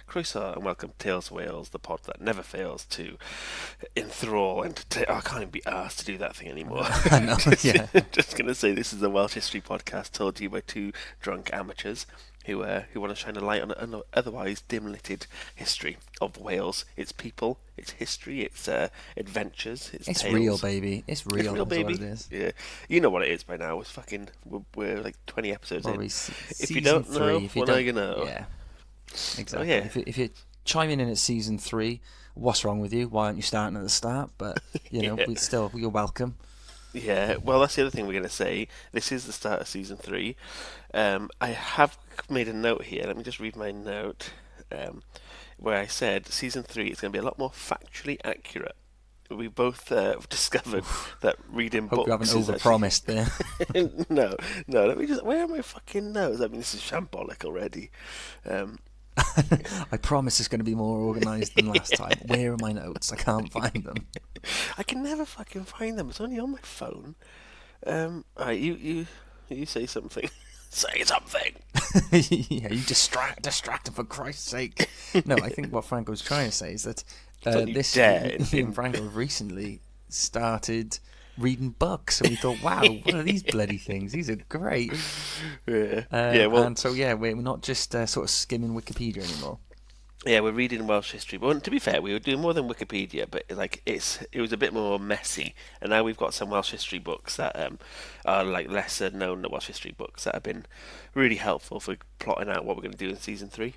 Croeso and welcome to Tales of Wales, the pod that never fails to enthrall and I can't even be asked to do that thing anymore. I know, yeah. Just going to say this is a Welsh history podcast told to you by two drunk amateurs who want to shine a light on an otherwise dim-litted history of Wales, its people, its history, its adventures, its It's tales. real, baby. It's It's real, real, that's baby. what it is. Yeah, you know what it is by now. It's fucking. We're like 20 episodes Probably in. If you season don't 3. know, If you when are don't, you know? yeah, exactly. Oh yeah. If you're chiming in at season 3, what's wrong with you? Why aren't you starting at the start? But Yeah. you're welcome. Yeah, well, that's the other thing we're going to say. This is the start of season 3. I have made a note here. Let me just read my note where I said season 3 is going to be a lot more factually accurate. We both discovered that reading Hope you books haven't is actually... overpromised there. No. Let me just. Where are my fucking notes? I mean, this is shambolic already. I promise it's going to be more organised than last time. Where are my notes? I can't find them. I can never fucking find them. It's only on my phone. Alright, you say something. Say something. Yeah, you distract him for Christ's sake. No, I think what Franco was trying to say is that Don't you this dare. me and Franco have recently started reading books, and we thought, wow, what are these bloody things? These are great. Yeah. And so we're not just sort of skimming Wikipedia anymore. Yeah, we're reading Welsh history. But to be fair, we were doing more than Wikipedia, but it was a bit more messy. And now we've got some Welsh history books that are like lesser known Welsh history books that have been really helpful for plotting out what we're going to do in season 3.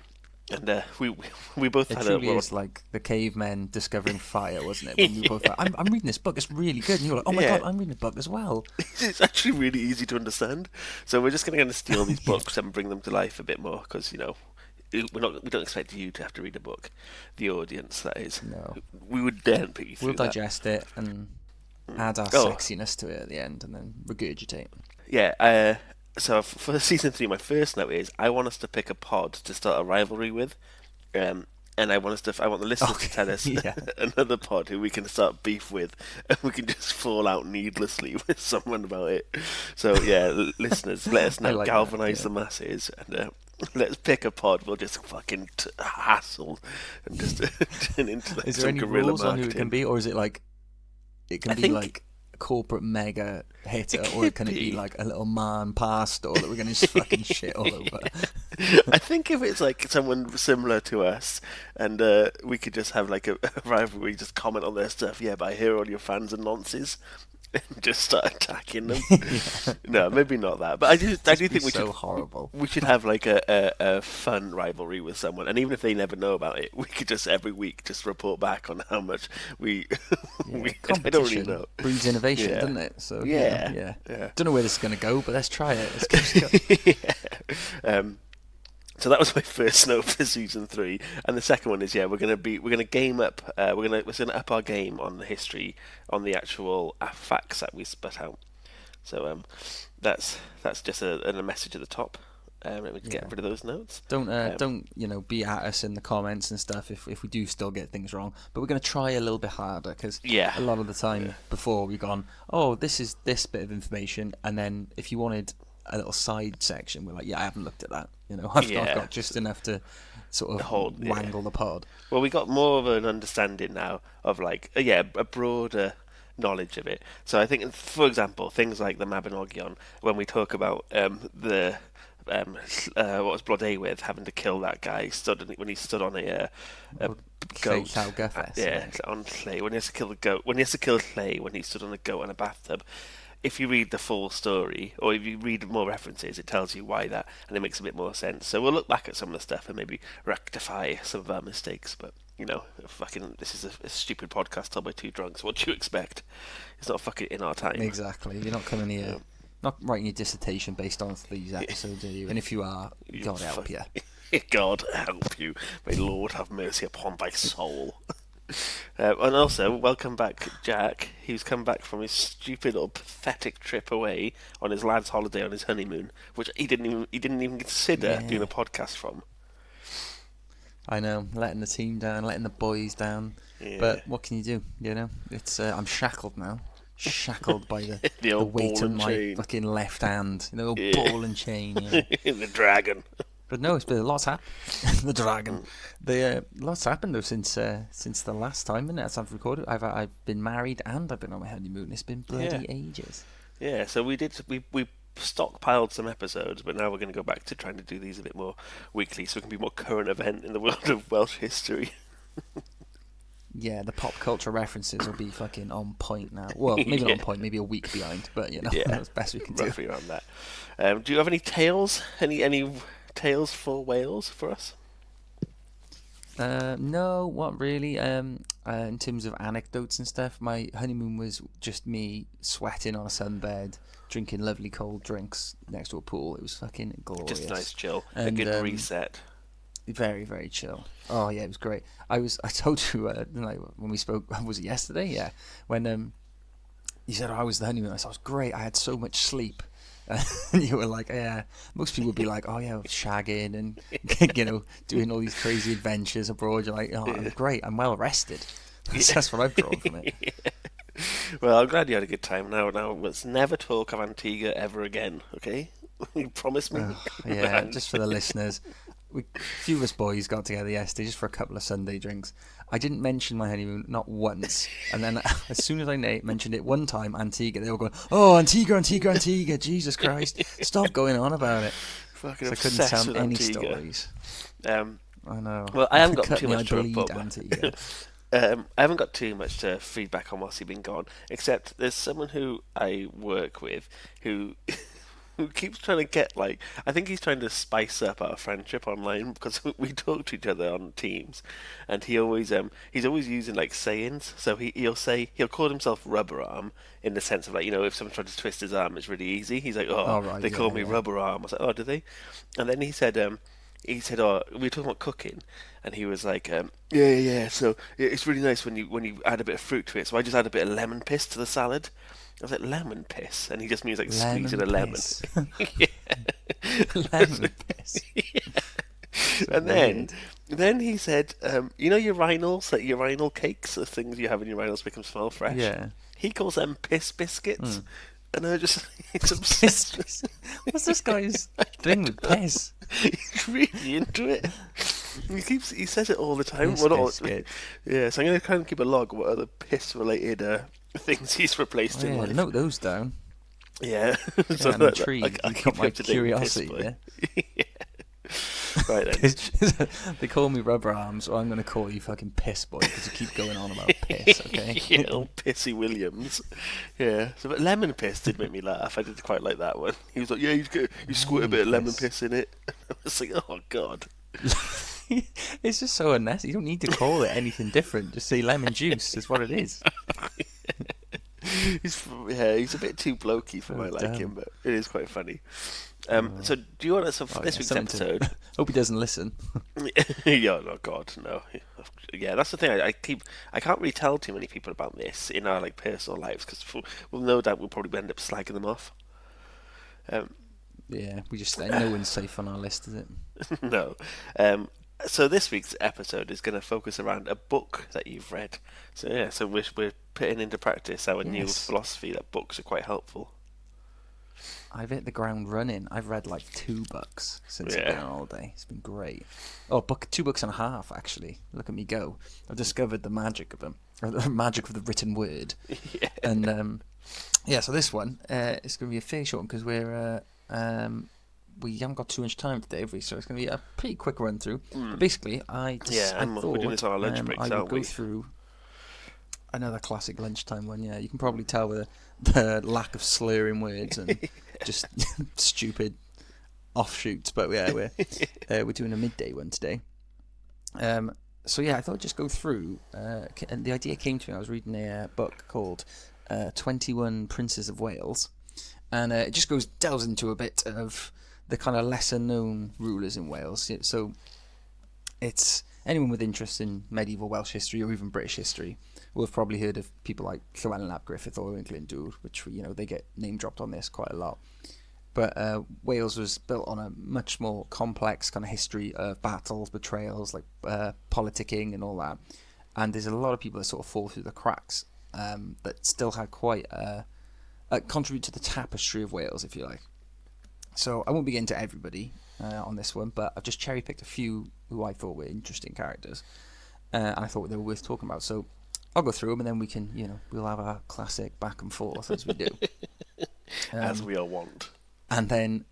And we both It had truly is like the cavemen discovering fire, wasn't it? When we both like, I'm reading this book, it's really good. And you're like, oh my Yeah. God, I'm reading a book as well. It's actually really easy to understand. So we're just going to steal these books and bring them to life a bit more because we don't expect you to have to read a book. The audience, that is. No. We would daren't put you through We'll that. digest it and add our Oh. sexiness to it at the end and then regurgitate. Yeah. So for season 3, my first note is I want us to pick a pod to start a rivalry with, and I want the listeners to tell us Yeah. another pod who we can start beef with, and we can just fall out needlessly with someone about it. So yeah, listeners, let us I know, like galvanise that, the masses, and let's pick a pod. We'll just fucking hassle and just turn into like Is there some any guerrilla rules on who it marketing. can be, or is it like it can I be think- like a corporate mega hitter, It or could can it be be. like a little man par store that we're going to just fucking shit all over? I think if it's like someone similar to us, and we could just have like a rivalry, just comment on their stuff. Yeah, but I hear all your fans are nonces, and just start attacking them. No, maybe not that. But I do think we so should. horrible. We should have like a fun rivalry with someone, and even if they never know about it, we could just every week just report back on how much we. I don't really Competition know. breeds innovation, Yeah. doesn't it? So Yeah. Don't know where this is going to go, but let's try it. Let's go. So that was my first note for season 3, and the second one is we're gonna game up we're gonna up our game on the history on the actual facts that we spit out. So that's just a message at the top. Let me get rid of those notes. Don't be at us in the comments and stuff if we do still get things wrong. But we're going to try a little bit harder because Yeah. a lot of the time before we've gone, oh, this is this bit of information, and then if you wanted a little side section, we're like, yeah, I haven't looked at that. I've got just enough to sort of wangle the pod. Well, we got more of an understanding now of like a broader knowledge of it. So I think, for example, things like the Mabinogion, when we talk about the what was Blodeuwedd with having to kill that guy when he stood on a goat. Llaw Gyffes, Yeah, on Llay. When he has to kill the goat. When he has to kill Llay when he stood on a goat in a bathtub. If you read the full story, or if you read more references, it tells you why that, and it makes a bit more sense. So we'll look back at some of the stuff and maybe rectify some of our mistakes. But this is a stupid podcast told by two drunks. What do you expect? It's not fucking in our time. Exactly. You're not coming here, not writing your dissertation based on these episodes, are you? And if you are, God help you. God help you. May Lord have mercy upon thy soul. And also, welcome back, Jack. He's come back from his stupid or pathetic trip away on his lad's holiday on his honeymoon, which he didn't even consider doing a podcast from. I know, letting the team down, letting the boys down. Yeah. But what can you do? It's I'm shackled now. Shackled by the, The old weight ball of and my chain. fucking left hand. The old ball and chain. Yeah. The dragon. But no, it's been a lot's happened. The dragon. Lots happened though since the last time, isn't it? As I've recorded, I've been married and I've been on my honeymoon. It's been bloody ages. Yeah, so we stockpiled some episodes, but now we're going to go back to trying to do these a bit more weekly, so we can be more current event in the world of Welsh history. Yeah, the pop culture references will be fucking on point now. Well, maybe not on point, maybe a week behind, but that's the best we can do. Roughly around that. Do you have any tales? Any tales for Wales for us? No, what really? In terms of anecdotes and stuff, my honeymoon was just me sweating on a sunbed, drinking lovely cold drinks next to a pool. It was fucking glorious. Just a nice chill, a And, good reset. Very, very chill. Oh yeah, it was great. I told you when we spoke. Was it yesterday? Yeah. When you said, "How was the honeymoon?" I said, "It was great. I had so much sleep." And you were like, "Yeah." Most people would be like, "Oh yeah, shagging and doing all these crazy adventures abroad." You're like, "Oh, I'm great. I'm well rested." That's what I've drawn from it. Yeah. Well, I'm glad you had a good time. Now, let's never talk of Antigua ever again. Okay, you promise me? Yeah, just for the listeners. A few of us boys got together yesterday just for a couple of Sunday drinks. I didn't mention my honeymoon, not once. And then as soon as I mentioned it one time, Antigua, they were going, "Oh, Antigua, Antigua, Antigua, Jesus Christ. Stop going on about it." Fucking so I couldn't tell any stories. I know. Well, I haven't got too much to report. Antigua. I haven't got too much to feedback on whilst you've been gone, except there's someone who I work with who keeps trying to get, I think he's trying to spice up our friendship online, because we talk to each other on Teams, and he's always using sayings. So he'll call himself Rubber Arm, in the sense of if someone tried to twist his arm, it's really easy. He's like, they call me Rubber Arm. I was like, oh, do they? And then he said, oh, we were talking about cooking, and he was like, yeah. So it's really nice when you add a bit of fruit to it. So I just add a bit of lemon piss to the salad. I was like, lemon piss? And he just means squeezing a lemon. Lemon piss. Yeah. And then he said, urinals, urinal cakes, the things you have in urinals to make them smell fresh? Yeah. He calls them piss biscuits. And I just, he's obsessed. What's this guy's thing with piss? He's really into it. He says it all the time. Biscuit. Yeah, so I'm going to kind of keep a log of what other piss-related things he's replaced in life. Note those down. Yeah. So I'm intrigued. I got my curiosity. Yeah. Right then. They call me Rubber Arms, or I'm going to call you fucking Piss Boy, because you keep going on about piss, okay? Yeah, old Pissy Williams. Yeah. So, but lemon piss did make me laugh. I did quite like that one. He was like, yeah, you squirt a bit of lemon piss in it. I was like, oh, God. It's just so unnecessary. You don't need to call it anything different. Just say lemon juice. It's what it is. He's a bit too blokey for my liking, but it is quite funny. So do you want to, for this week's episode? Hope he doesn't listen. Yeah, no, God, no. Yeah, that's the thing. I can't really tell too many people about this in our personal lives, because no doubt we'll probably end up slagging them off. Yeah, we just no one's safe on our list, is it? No. So this week's episode is going to focus around a book that you've read. So yeah, so we're putting into practice our new philosophy that books are quite helpful. I've hit the ground running. I've read 2 books since I've been on holiday. It's been great. Oh, 2 books and a half, actually. Look at me go. I've discovered the magic of them. Or the magic of the written word. Yeah. And, so this one, it's going to be a fairly short one, because we haven't got too much time today, have we? So it's going to be a pretty quick run through. But basically, I thought we're doing this on our lunch breaks, I would go through another classic lunchtime one. Yeah, you can probably tell with the lack of slurring words and just stupid offshoots. But yeah, we're doing a midday one today. So yeah, I thought I'd just go through. And the idea came to me. I was reading a book called 21 Princes of Wales, and it just delves into a bit of the kind of lesser known rulers in Wales. So it's anyone with interest in medieval Welsh history or even British history will have probably heard of people like Llywelyn and Llywelyn and Glyndŵr, which they get name dropped on this quite a lot. But Wales was built on a much more complex kind of history of battles, betrayals, politicking and all that. And there's a lot of people that sort of fall through the cracks that still had quite contribute to the tapestry of Wales, if you like. So I won't be getting to everybody, on this one, but I've just cherry picked a few who I thought were interesting characters, and I thought they were worth talking about. So I'll go through them, and then we can, we'll have our classic back and forth as we do, as we all want. And then,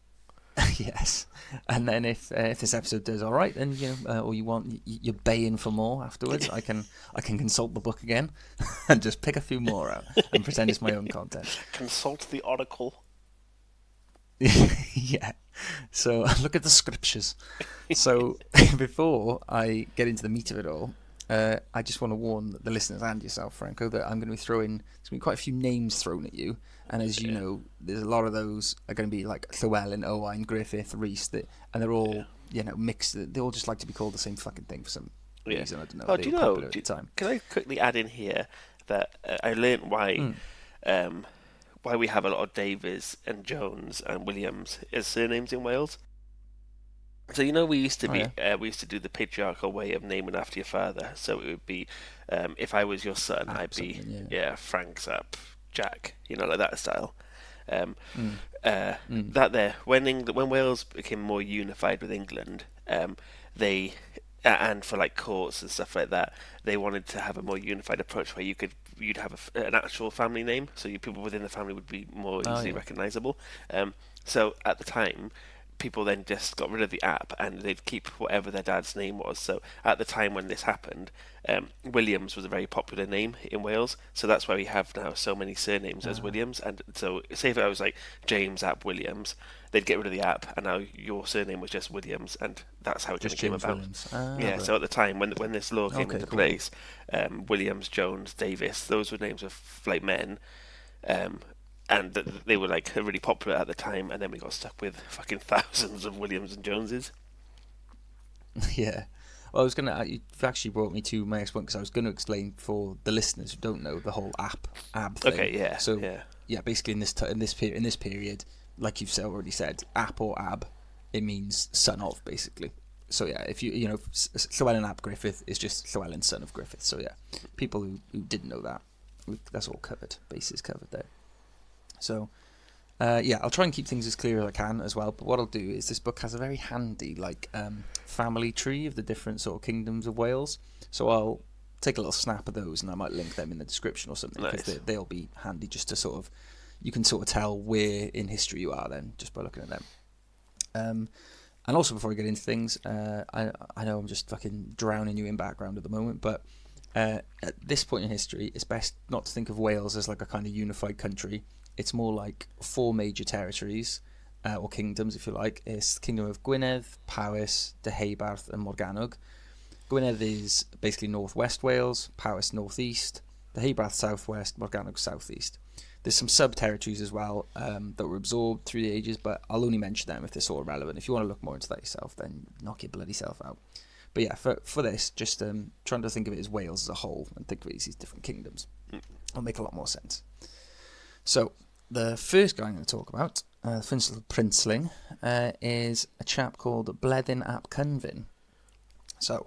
yes, and then if this episode does all right, then or you're baying for more afterwards, I can consult the book again and just pick a few more out and pretend it's my own content. Consult the oracle. Yeah. So look at the scriptures. So before I get into the meat of it all, I just want to warn the listeners and yourself, Franco, that I'm going to be there's going to be quite a few names thrown at you. And as you know, there's a lot of those are going to be like Llywelyn, Owain, Griffith, Rhys, and they're all, mixed. They all just like to be called the same fucking thing for some reason. I don't know. Oh, do you know? Can I quickly add in here that I learnt why we have a lot of Davies and Jones and Williams as surnames in Wales. So we used to we used to do the patriarchal way of naming after your father. So it would be, if I was your son, I'd be Frank's up, Jack, like that style. That there, when Wales became more unified with England, they and for like courts and stuff like that, they wanted to have a more unified approach where you'd have an actual family name, so people within the family would be more easily recognisable. So at the time, people then just got rid of the app and they'd keep whatever their dad's name was. So at the time when this happened, Williams was a very popular name in Wales, so that's why we have now so many surnames as Williams. And so say if I was like James App Williams, they'd get rid of the app and now your surname was just Williams, and that's how it just came about. Right. So at the time when this law came into place, Williams, Jones, Davis, those were names of like men, and they were like really popular at the time, and then we got stuck with fucking thousands of Williams and Joneses. Yeah. Well, you've actually brought me to my next point, because I was going to explain for the listeners who don't know the whole ab thing. Okay, yeah. So basically in this period, like you've already said, ap or ab, it means son of, basically. So yeah, if Llywelyn ap Griffith is just Llywelyn, son of Griffith. So yeah, people who didn't know that, that's all covered, bases covered there. So, I'll try and keep things as clear as I can as well. But what I'll do is, this book has a very handy family tree of the different sort of kingdoms of Wales. So I'll take a little snap of those, and I might link them in the description or something, because they'll be handy just to you can tell where in history you are then just by looking at them. And also, before I get into things, I know I'm just fucking drowning you in background at the moment, but at this point in history, it's best not to think of Wales as like a kind of unified country. It's more like 4 major territories, or kingdoms, if you like. It's the Kingdom of Gwynedd, Powys, Deheubarth, and Morgannwg. Gwynedd is basically northwest Wales, Powys northeast, Deheubarth southwest, Morgannwg southeast. There's some sub-territories as well that were absorbed through the ages, but I'll only mention them if they're sort of relevant. If you want to look more into that yourself, then knock your bloody self out. But yeah, for this, just trying to think of it as Wales as a whole and think of it as these different kingdoms. It'll make a lot more sense. So, the first guy I'm going to talk about, the first little princeling, is a chap called Bleddyn ap Cynfyn. So,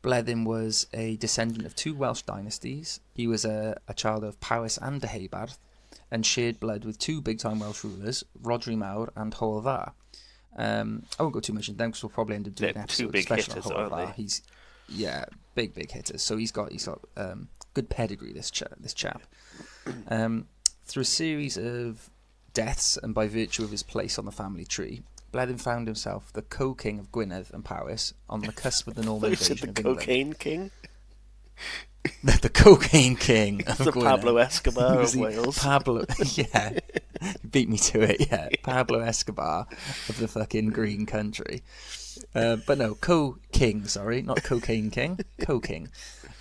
Bleddyn was a descendant of 2 Welsh dynasties. He was a child of Powys and Deheubarth, and shared blood with 2 big-time Welsh rulers, Rhodri Mawr and Hywel Dda. I won't go too much into them, because we'll probably end up doing an episode special on Hywel Dda. He's big hitters. So he's got good pedigree. This chap. Through a series of deaths, and by virtue of his place on the family tree, Bleddyn found himself the co-king of Gwynedd and Powys, on the cusp of the Norman invasion of England. The cocaine king? The cocaine king of the Gwynedd. Pablo Escobar of Wales. Pablo, yeah. You beat me to it, yeah. Pablo Escobar of the fucking green country. But no, co-king, sorry. Not cocaine king. Co-king.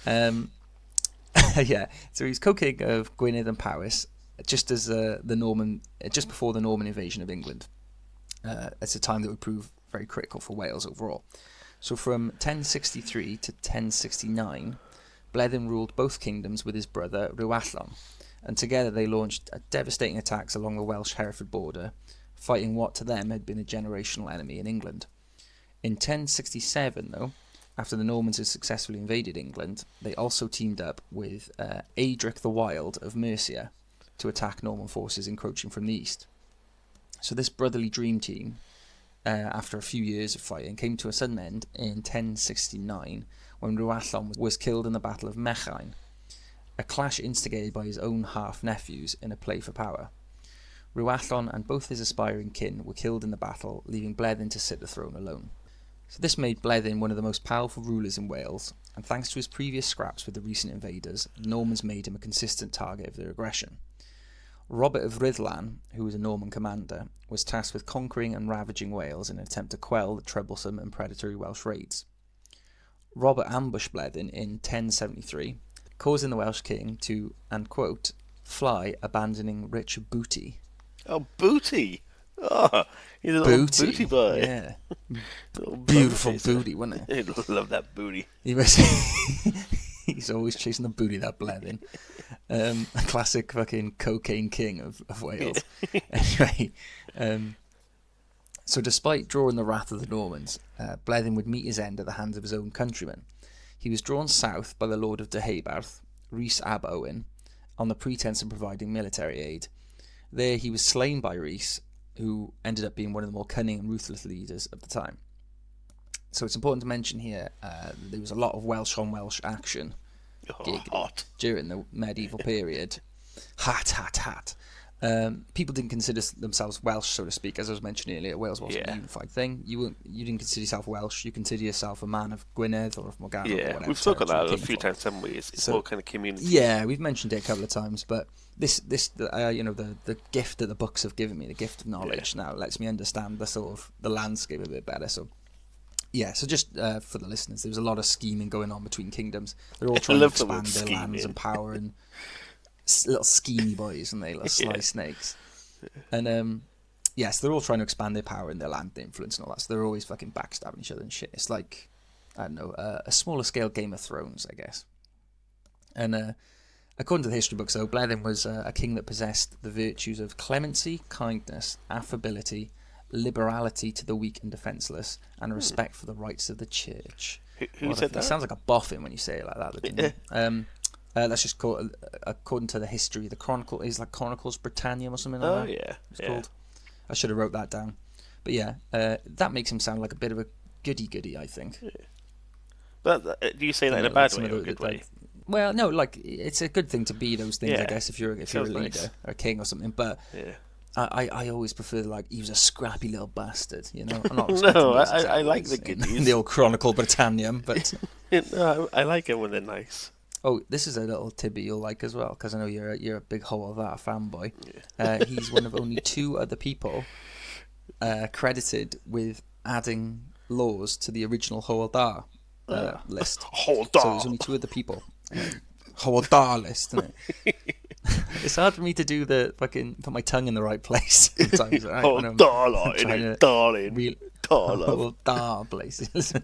Yeah, so he's co-king of Gwynedd and Powys, just before the Norman invasion of England. It's a time that would prove very critical for Wales overall. So from 1063 to 1069, Bleddyn ruled both kingdoms with his brother Llywelyn, and together they launched devastating attacks along the Welsh-Hereford border, fighting what to them had been a generational enemy in England. In 1067, though, after the Normans had successfully invaded England, they also teamed up with Adric the Wild of Mercia to attack Norman forces encroaching from the east. So this brotherly dream team after a few years of fighting, came to a sudden end in 1069 when Llywelyn was killed in the Battle of Mechain, a clash instigated by his own half-nephews in a play for power. Llywelyn and both his aspiring kin were killed in the battle, leaving Bleddyn to sit the throne alone. So this made Bleddyn one of the most powerful rulers in Wales, and thanks to his previous scraps with the recent invaders, the Normans made him a consistent target of their aggression. Robert of Rhuddlan, who was a Norman commander, was tasked with conquering and ravaging Wales in an attempt to quell the troublesome and predatory Welsh raids. Robert ambushed Bleddyn in 1073, causing the Welsh king to, and quote, fly, abandoning rich booty. Oh, booty! Oh, he's a little booty boy. Yeah. Beautiful booty, wasn't it? He'd love that booty. He was he's always chasing the booty, that Bleddyn. A classic fucking cocaine king of Wales. Anyway, so despite drawing the wrath of the Normans, Bleddyn would meet his end at the hands of his own countrymen. He was drawn south by the Lord of Deheubarth, Rhys ab Owen, on the pretense of providing military aid. There he was slain by Rhys, who ended up being one of the more cunning and ruthless leaders of the time. So it's important to mention here, there was a lot of Welsh on Welsh action during the medieval period. Hot. People didn't consider themselves Welsh, so to speak, as I was mentioning earlier. Wales wasn't a unified thing. You didn't consider yourself Welsh. You consider yourself a man of Gwynedd or of Morgannwg or whatever. We've spoken about that a few times, haven't we? It's more kind of community. Yeah, we've mentioned it a couple of times, but this the gift that the books have given me, the gift of knowledge, now lets me understand the sort of the landscape a bit better. So. Yeah, so just for the listeners, there was a lot of scheming going on between kingdoms. They're all trying to expand their lands and power, and little schemy boys, and they little sly snakes. And yes, they're all trying to expand their power and their land influence and all that. So they're always fucking backstabbing each other and shit. It's like, I don't know, a smaller scale Game of Thrones, I guess. And according to the history books, though, Bleddyn was a king that possessed the virtues of clemency, kindness, affability, liberality to the weak and defenceless, and respect for the rights of the church. Who said that? It sounds like a boffin when you say it like that. That's just called, according to the history, the Chronicle is like Chronicles Britannium or something like that. Oh yeah, it's called. I should have wrote that down. But yeah, that makes him sound like a bit of a goody, I think. Yeah. But do you say that in a bad way or a good way? Well, no, like it's a good thing to be those things, I guess, if you're a leader or a king or something. But I always prefer, like, he was a scrappy little bastard, you know. I'm not no, I like the goodies. The old Chronicle Britannium, but no, I like it when they're nice. Oh, this is a little tidbit you'll like as well, because I know you're a big Howell Dda fanboy. Yeah. He's one of only two other people credited with adding laws to the original Howell Dda list. Howell Dda. So there's only two other people. Howell Dda list, isn't it? It's hard for me to do the fucking put my tongue in the right place sometimes. Right? Howell Dda, darling. Howell Dda places.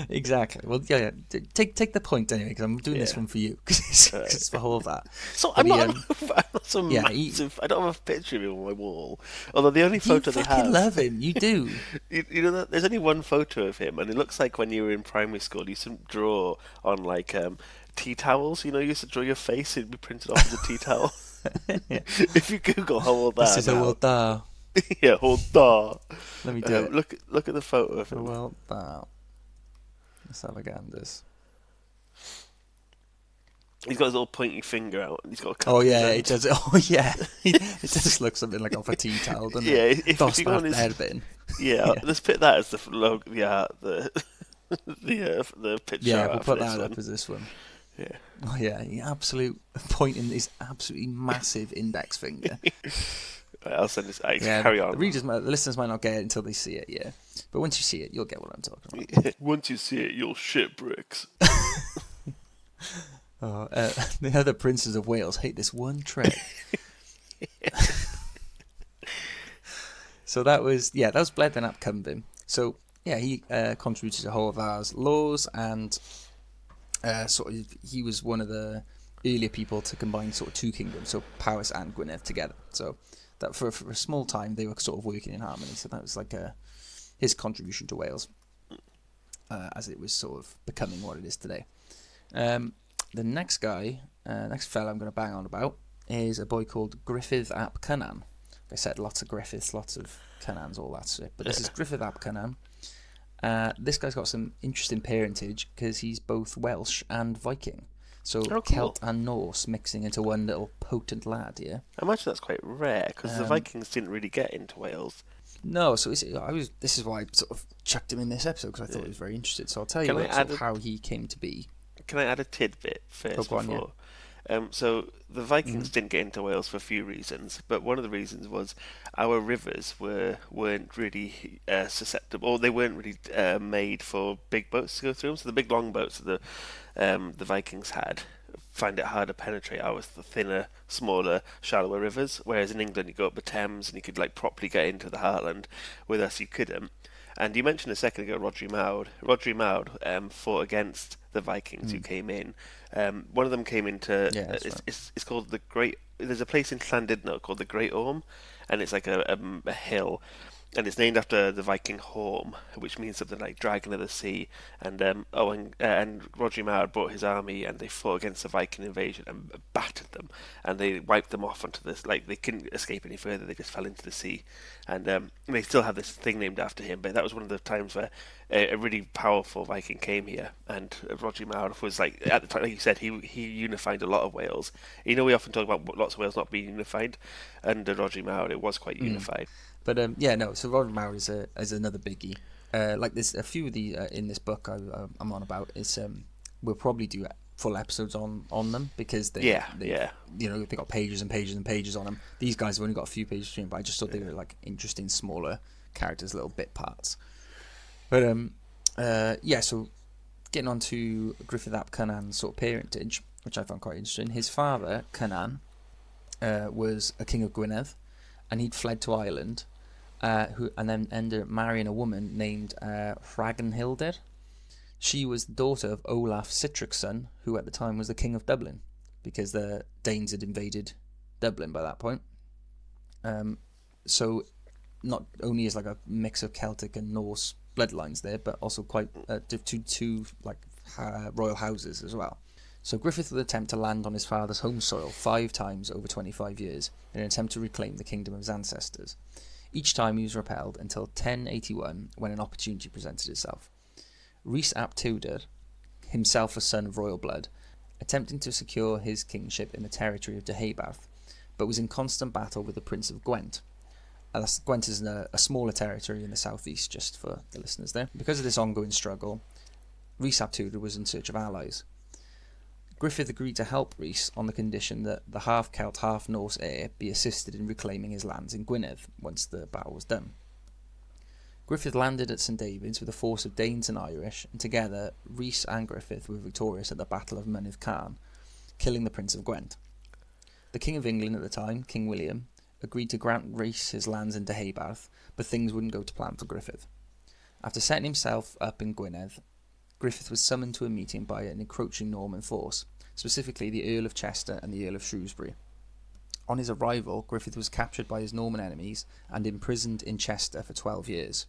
Exactly. Well, yeah. Take the point anyway, because I'm doing this one for you, because it's for all of that. So I'm not some massive. I don't have a picture of him on my wall. Although the only photo they have. You love him. You do. you know, there's only one photo of him, and it looks like when you were in primary school, you used to draw on like tea towels. You know, you used to draw your face; it'd be printed off as a tea towel. If you Google Howell Dda, this is Howell Dda. Yeah, Howell Dda. Let me do it. Look at the photo of him. Howell Dda. Let's have a gander. He's got his little pointy finger out, and he's got a cut. Oh yeah, it does. Oh yeah, it does look something like off a tea towel, doesn't it? Yeah, if you go on his bin. Yeah, let's put that as the logo. Yeah, the picture. Yeah, we'll put that up as this one. Yeah. Oh yeah, the absolute pointing his absolutely massive index finger. Right, I'll send this. Carry on. The listeners might not get it until they see it. Yeah, but once you see it, you'll get what I'm talking about. Once you see it, you'll shit bricks. The other princes of Wales hate this one trick. So that was Bleddyn ap Cymru. So yeah, he contributed to Howell Dda's laws, and he was one of the earlier people to combine sort of two kingdoms, so Powys and Gwynedd together. So that for a small time they were sort of working in harmony. So that was like his contribution to Wales, as it was sort of becoming what it is today. The next fella I'm going to bang on about is a boy called Gruffydd ap Cynan. I said, lots of Griffiths, lots of Cynans, all that shit. But this is Griffith ap Cynan. This guy's got some interesting parentage because he's both Welsh and Viking. So Celt and Norse mixing into one little potent lad, yeah? I imagine that's quite rare because the Vikings didn't really get into Wales. No, so this is why I sort of chucked him in this episode because I thought he was very interested. So I'll tell you how he came to be. Can I add a tidbit first before? So the Vikings didn't get into Wales for a few reasons, but one of the reasons was our rivers weren't really susceptible, or they weren't really made for big boats to go through them. So the big long boats that the Vikings had find it hard to penetrate the thinner, smaller, shallower rivers. Whereas in England, you go up the Thames and you could properly get into the heartland. With us, you couldn't. And you mentioned a second ago Rhodri Mawr. Rhodri Mawr fought against the Vikings who came in. One of them came into... Yeah, it's called the Great... There's a place in Llandudno called the Great Orme, and it's like a hill. And it's named after the Viking Horm, which means something like Dragon of the Sea. And Rhodri Mawr brought his army, and they fought against the Viking invasion and battered them. And they wiped them off onto this. They couldn't escape any further. They just fell into the sea. And they still have this thing named after him. But that was one of the times where a really powerful Viking came here. And Rhodri Mawr was at the time, like you said, he unified a lot of Wales. We often talk about lots of Wales not being unified. Under Rhodri Mawr, it was quite unified. But so Rhodri Mawr is another biggie. There's a few of the in this book I'm on about. We'll probably do full episodes on them because they got pages and pages and pages on them. These guys have only got a few pages between, but I just thought they were interesting smaller characters, little bit parts. But so getting on to Griffith ap Cynan's sort of parentage, which I found quite interesting. His father, Cynan, was a king of Gwynedd, and he'd fled to Ireland. And then ended up marrying a woman named Ragnhildur. She was the daughter of Olaf Sitrickson, who at the time was the king of Dublin, because the Danes had invaded Dublin by that point. So not only is a mix of Celtic and Norse bloodlines there, but also quite two royal houses as well. So Griffith would attempt to land on his father's home soil 5 times over 25 years in an attempt to reclaim the kingdom of his ancestors. Each time he was repelled until 1081, when an opportunity presented itself. Rhys ap Tewdwr, himself a son of royal blood, attempting to secure his kingship in the territory of Deheubarth, but was in constant battle with the Prince of Gwent. Gwent is a smaller territory in the southeast, just for the listeners there. Because of this ongoing struggle, Rhys ap Tewdwr was in search of allies. Griffith agreed to help Rhys on the condition that the half-Celt, half-Norse heir be assisted in reclaiming his lands in Gwynedd once the battle was done. Griffith landed at St David's with a force of Danes and Irish, and together Rhys and Griffith were victorious at the Battle of Mynydd Carn, killing the Prince of Gwent. The King of England at the time, King William, agreed to grant Rhys his lands in Deheubarth, but things wouldn't go to plan for Griffith. After setting himself up in Gwynedd, Griffith was summoned to a meeting by an encroaching Norman force, specifically the Earl of Chester and the Earl of Shrewsbury. On his arrival, Griffith was captured by his Norman enemies and imprisoned in Chester for 12 years,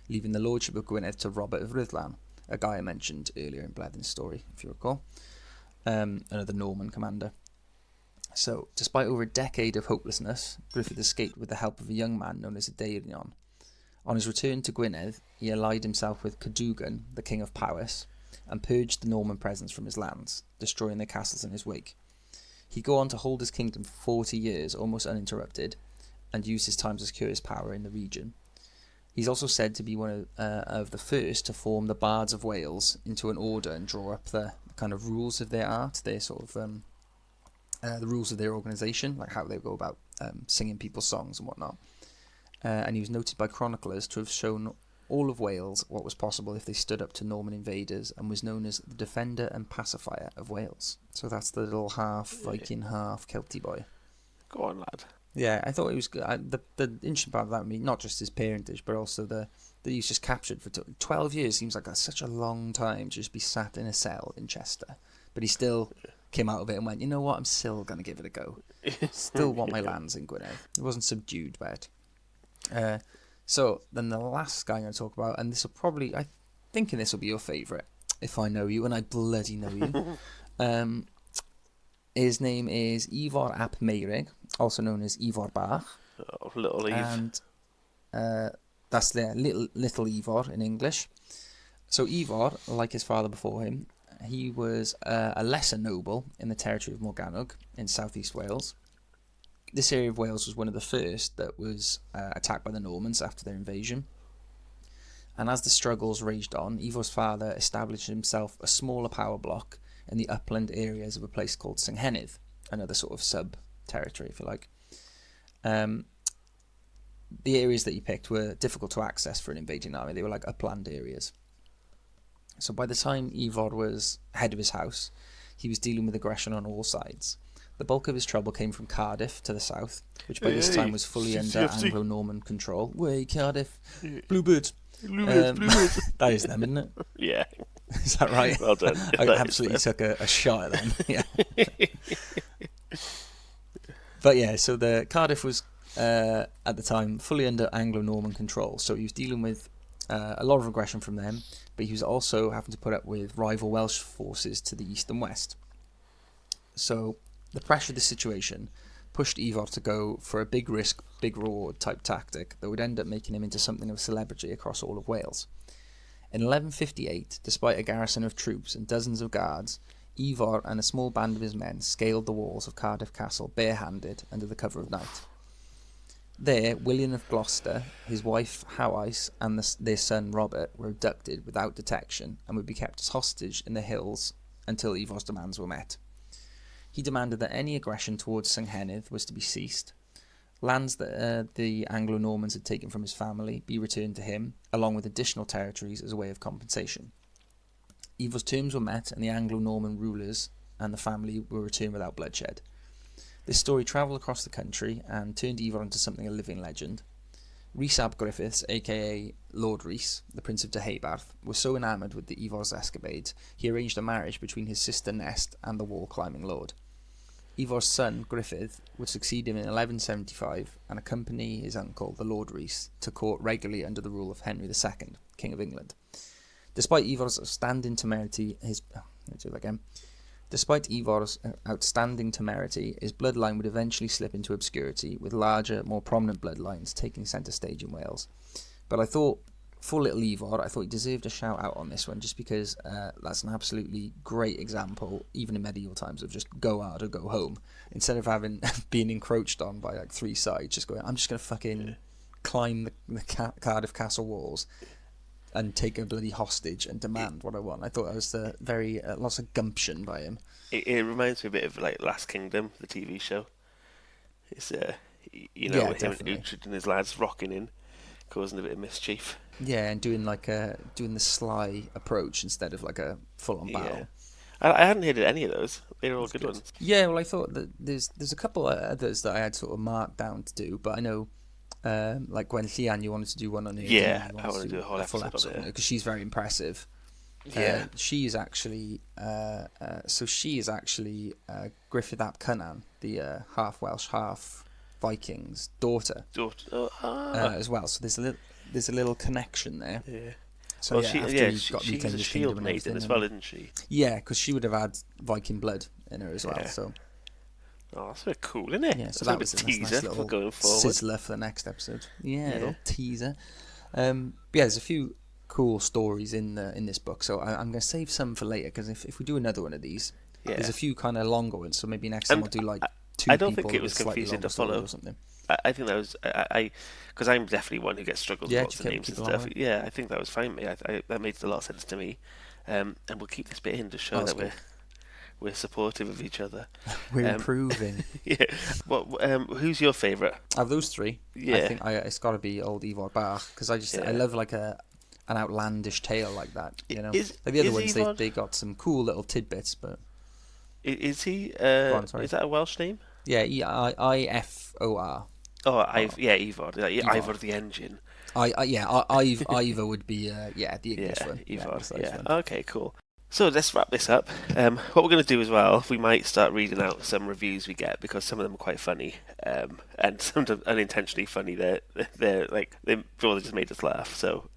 leaving the lordship of Gwynedd to Robert of Rhuddlan, a guy I mentioned earlier in Blethyn's story, if you recall, another Norman commander. So, despite over a decade of hopelessness, Griffith escaped with the help of a young man known as Edairion. On his return to Gwynedd, he allied himself with Cadogan, the king of Powys, and purged the Norman presence from his lands, destroying their castles in his wake. He'd go on to hold his kingdom for 40 years, almost uninterrupted, and used his time to secure his power in the region. He's also said to be one of the first to form the Bards of Wales into an order and draw up the kind of rules of their art, their sort of the rules of their organisation, like how they go about singing people's songs and whatnot. And he was noted by chroniclers to have shown all of Wales what was possible if they stood up to Norman invaders, and was known as the defender and pacifier of Wales. So that's the little half Viking, half Celtic boy. Go on, lad. Yeah, I thought it was good. The interesting part of that, not just his parentage, but also that he was just captured for 12 years. Seems like such a long time to just be sat in a cell in Chester. But he still came out of it and went, you know what, I'm still going to give it a go. Still want my lands in Gwynedd. He wasn't subdued by it. So then the last guy I'm going to talk about, and this will probably, I'm thinking this will be your favourite, if I know you, and I bloody know you. His name is Ifor ap Meirig, also known as Ifor Bach. Oh, little Eve. And that's their little Ifor in English. So Ifor, like his father before him, he was a lesser noble in the territory of Morgannwg in southeast Wales. This area of Wales was one of the first that was attacked by the Normans after their invasion. And as the struggles raged on, Ivor's father established himself a smaller power block in the upland areas of a place called Synghennydd, another sort of sub-territory, if you like. The areas that he picked were difficult to access for an invading army. They were like upland areas. So by the time Ifor was head of his house, he was dealing with aggression on all sides. The bulk of his trouble came from Cardiff to the south, which by this time was fully under Anglo-Norman control. Way, Cardiff. Bluebirds. Bluebirds. That is them, isn't it? Yeah. Is that right? Well done. I absolutely took a shot at them. Yeah. But yeah, so the Cardiff was at the time fully under Anglo-Norman control, so he was dealing with a lot of aggression from them, but he was also having to put up with rival Welsh forces to the east and west. So the pressure of the situation pushed Ifor to go for a big risk, big reward type tactic that would end up making him into something of a celebrity across all of Wales. In 1158, despite a garrison of troops and dozens of guards, Ifor and a small band of his men scaled the walls of Cardiff Castle barehanded under the cover of night. There, William of Gloucester, his wife Hawise, and their son Robert were abducted without detection and would be kept as hostage in the hills until Ivor's demands were met. He demanded that any aggression towards Synghennydd was to be ceased, lands that the Anglo-Normans had taken from his family be returned to him, along with additional territories as a way of compensation. Ivor's terms were met, and the Anglo-Norman rulers and the family were returned without bloodshed. This story travelled across the country and turned Ifor into something a living legend. Rhys ap Griffiths, aka Lord Rhys, the Prince of Deheubarth, was so enamoured with the Ivor's escapades, he arranged a marriage between his sister Nest and the wall-climbing lord. Ivor's son, Griffith, would succeed him in 1175 and accompany his uncle, the Lord Rhys, to court regularly under the rule of Henry II, King of England. Despite Ivor's outstanding temerity, his bloodline would eventually slip into obscurity, with larger, more prominent bloodlines taking centre stage in Wales. But I thought, for little Ifor, I thought he deserved a shout out on this one, just because that's an absolutely great example, even in medieval times, of just go hard or go home. Instead of having being encroached on by like three sides, just going, I'm just going to fucking climb the Cardiff Castle walls and take a bloody hostage and demand what I want. I thought that was very lots of gumption by him. It reminds me a bit of like Last Kingdom, the TV show. It's with him and Uhtred and his lads rocking in, causing a bit of mischief. Yeah, and doing the sly approach instead of like a full-on battle. I hadn't heard of any of those. They're all good ones. Yeah, well, I thought that there's a couple of others that I had sort of marked down to do, but I know. Like when Llian, you wanted to do one on it. Yeah, I want to do a whole full episode on it because she's very impressive. Yeah, she is actually Griffith ap Cynan, the half Welsh, half Vikings daughter. As well. So there's a little connection there. Yeah. So well, she's a shield maiden as well, isn't she? Yeah, because she would have had Viking blood in her as well. Yeah. So. Oh, that's very cool, isn't it? Yeah, so that was a teaser nice little for going forward. Sizzler for the next episode. Yeah, a little teaser. There's a few cool stories in this book, so I'm going to save some for later, because if we do another one of these, there's a few kind of longer ones, so maybe next time we'll do like two people. I don't think it was confusing to follow. Or something. I think that was because I'm definitely one who gets struggled with lots of names and stuff. Right. Yeah, I think that was fine. That made a lot of sense to me, and we'll keep this bit in to show that we're supportive of each other. We're improving. Yeah. Well, who's your favourite? Of those three, yeah. I think it's got to be old Ifor Bach, because I love like an outlandish tale like that. You know, like the other ones they got some cool little tidbits, but is he? Is that a Welsh name? Yeah, Ifor. Oh, Ifor. Ivor the Engine. Ivor would be the English one. Ifor. Yeah. Okay, cool. So let's wrap this up. What we're going to do as well, we might start reading out some reviews we get, because some of them are quite funny, and sometimes unintentionally funny. They're just made us laugh. So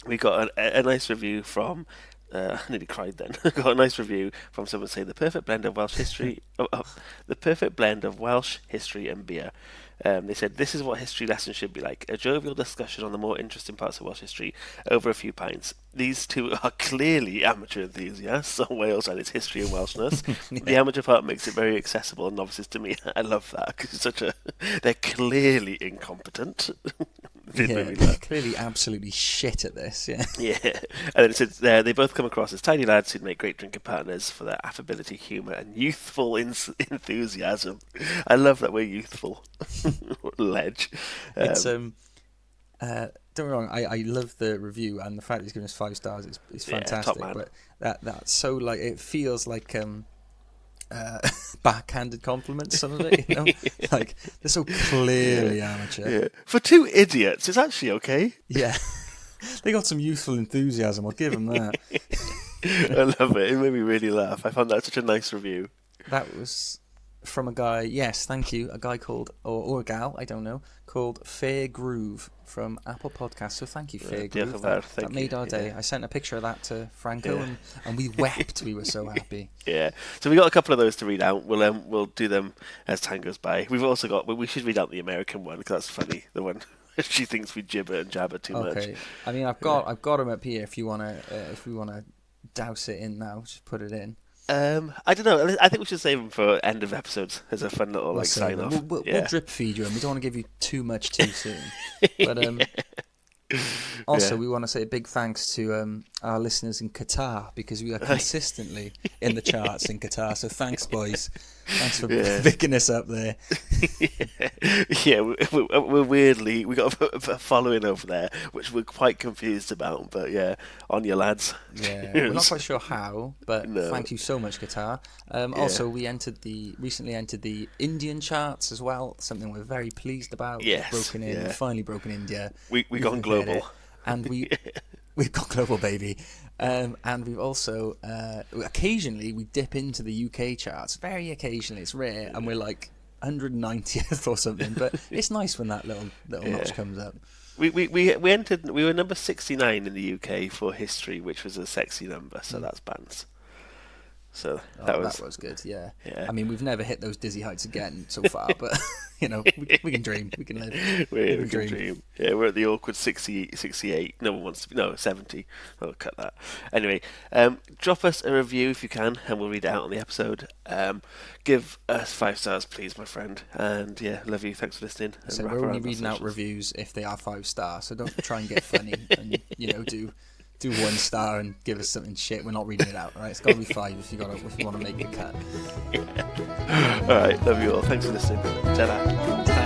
we got a nice review from I nearly cried then. Got a nice review from someone saying the perfect blend of Welsh history, the perfect blend of Welsh history and beer. They said this is what history lessons should be like: a jovial discussion on the more interesting parts of Welsh history over a few pints. These two are clearly amateur enthusiasts on Wales and its history and Welshness. Yeah. The amateur part makes it very accessible and novices to me. I love that because they're clearly incompetent. They're clearly absolutely shit at this. Yeah. And then it says they both come across as tiny lads who'd make great drinking partners for their affability, humour, and youthful enthusiasm. I love that we're youthful. Ledge. It's don't get me wrong. I love the review and the fact he's given us 5 stars. It's fantastic. Top man. But that's so like it feels like backhanded compliments. Some of it, you know, like they're so clearly amateur. Yeah. For 2 idiots, it's actually okay. Yeah, they got some youthful enthusiasm. I'll give them that. I love it. It made me really laugh. I found that such a nice review. That was from a guy. Yes, thank you. A guy called or a gal, I don't know, called Fair Groove from Apple Podcasts. So thank you, Fair Groove. That made our day. I sent a picture of that to Franco, and we wept. We were so happy. Yeah. So we got a couple of those to read out. We'll do them as time goes by. We've also got. We should read out the American one because that's funny. The one she thinks we gibber and jabber too much. Okay. I mean, I've got them up here. If we wanna douse it in now, just put it in. I don't know. I think we should save them for end of episodes as a fun little sign off. We'll drip feed you, and we don't want to give you too much too soon. But also, we want to say a big thanks to our listeners in Qatar because we are consistently in the charts in Qatar. So thanks, boys. Thanks for picking us up there. We're weirdly we got a following over there, which we're quite confused about. But on your lads. Yeah, we're not quite sure how, but thank you so much, Qatar. Also, we recently entered the Indian charts as well. Something we're very pleased about. Yes, finally broken India. We've gone global, and we've got global, baby. And we've also occasionally we dip into the UK charts. Very occasionally, it's rare, and we're like 190th or something. But it's nice when that little notch comes up. We were number 69 in the UK for history, which was a sexy number. So that's bands. So that was good. Yeah. I mean, we've never hit those dizzy heights again so far, but we can dream. We can live. We can dream. Yeah, we're at the awkward 68. No one wants to be. No, 70. I'll cut that. Anyway, drop us a review if you can, and we'll read it out on the episode. Give us 5 stars, please, my friend. And love you. Thanks for listening. So we're only reading out reviews if they are 5 stars. So don't try and get funny and do 1 star and give us something shit. We're not reading it out, right? It's got to be 5 if you want to make the cut. All right, love you all. Thanks for listening. Ta-da.